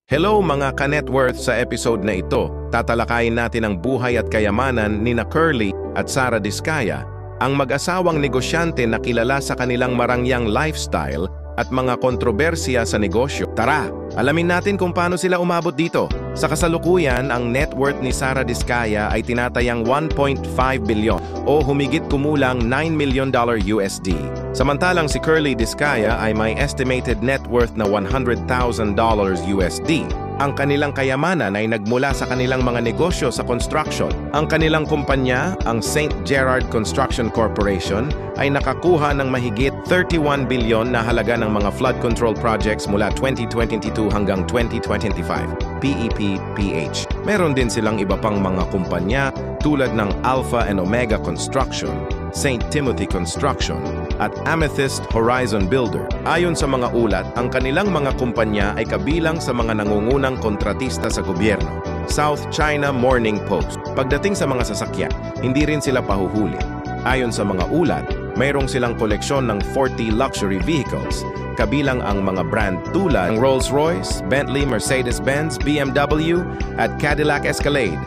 Hello mga ka-networth, sa episode na ito, tatalakayin natin ang buhay at kayamanan ni Curly at Sara Diskaya, ang mag-asawang negosyante na kilala sa kanilang marangyang lifestyle at mga kontrobersiya sa negosyo. Tara, alamin natin kung paano sila umabot dito. Sa kasalukuyan, ang net worth ni Sara Diskaya ay tinatayang 1.5 bilyon o humigit kumulang $9 million USD. Samantalang si Curly Diskaya ay may estimated net worth na $100,000 USD. Ang kanilang kayamanan ay nagmula sa kanilang mga negosyo sa construction. Ang kanilang kumpanya, ang St. Gerard Construction Corporation, ay nakakuha ng mahigit 31 bilyon na halaga ng mga flood control projects mula 2022 hanggang 2025, PEP-PH. Meron din silang iba pang mga kumpanya tulad ng Alpha and Omega Construction, St. Timothy Construction, at Amethyst Horizon Builder. Ayon sa mga ulat, ang kanilang mga kumpanya ay kabilang sa mga nangungunang kontratista sa gobyerno. South China Morning Post. Pagdating sa mga sasakyan, hindi rin sila pahuhuli. Ayon sa mga ulat, mayroong silang koleksyon ng 40 luxury vehicles, kabilang ang mga brand tulad ng Rolls-Royce, Bentley, Mercedes-Benz, BMW, at Cadillac Escalade,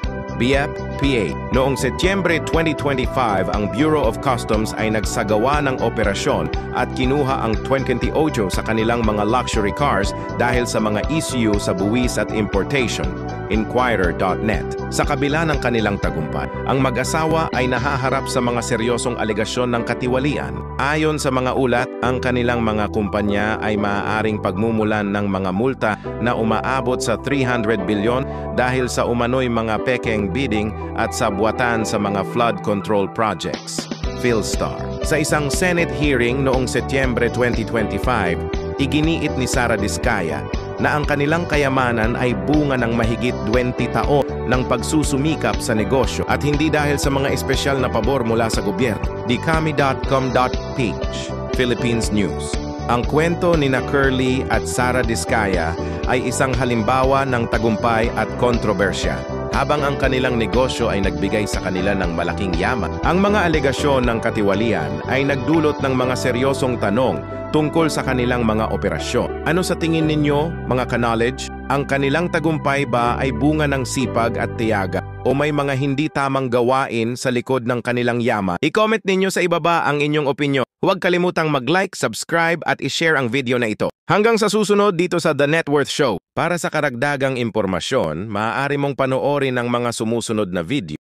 BF-PA. Noong Setyembre 2025, ang Bureau of Customs ay nagsagawa ng operasyon at kinuha ang 28 sa kanilang mga luxury cars dahil sa mga issue sa buwis at importation. Inquirer.net. Sa kabila ng kanilang tagumpay, ang mag-asawa ay nahaharap sa mga seryosong alegasyon ng katiwalian. Ayon sa mga ulat, ang kanilang mga kumpanya ay maaaring pagmumulan ng mga multa na umaabot sa 300 bilyon dahil sa umano'y mga pekeng bidding at sabwatan sa mga flood control projects. Philstar. Sa isang Senate hearing noong Setyembre 2025, iginiit ni Sara Diskaya na ang kanilang kayamanan ay bunga ng mahigit 20 taon ng pagsusumikap sa negosyo at hindi dahil sa mga espesyal na pabor mula sa gobyerno. Dikami.com.ph Philippines News. Ang kwento ni Curly at Sara Diskaya ay isang halimbawa ng tagumpay at kontrobersya. Habang ang kanilang negosyo ay nagbigay sa kanila ng malaking yaman, ang mga alegasyon ng katiwalian ay nagdulot ng mga seryosong tanong tungkol sa kanilang mga operasyon. Ano sa tingin ninyo, mga ka-knowledge? Ang kanilang tagumpay ba ay bunga ng sipag at tiyaga o may mga hindi tamang gawain sa likod ng kanilang yaman? I-comment ninyo sa ibaba ang inyong opinyon. Huwag kalimutang mag-like, subscribe at i-share ang video na ito. Hanggang sa susunod dito sa The Net Worth Show. Para sa karagdagang impormasyon, maaari mong panoorin ang mga sumusunod na video.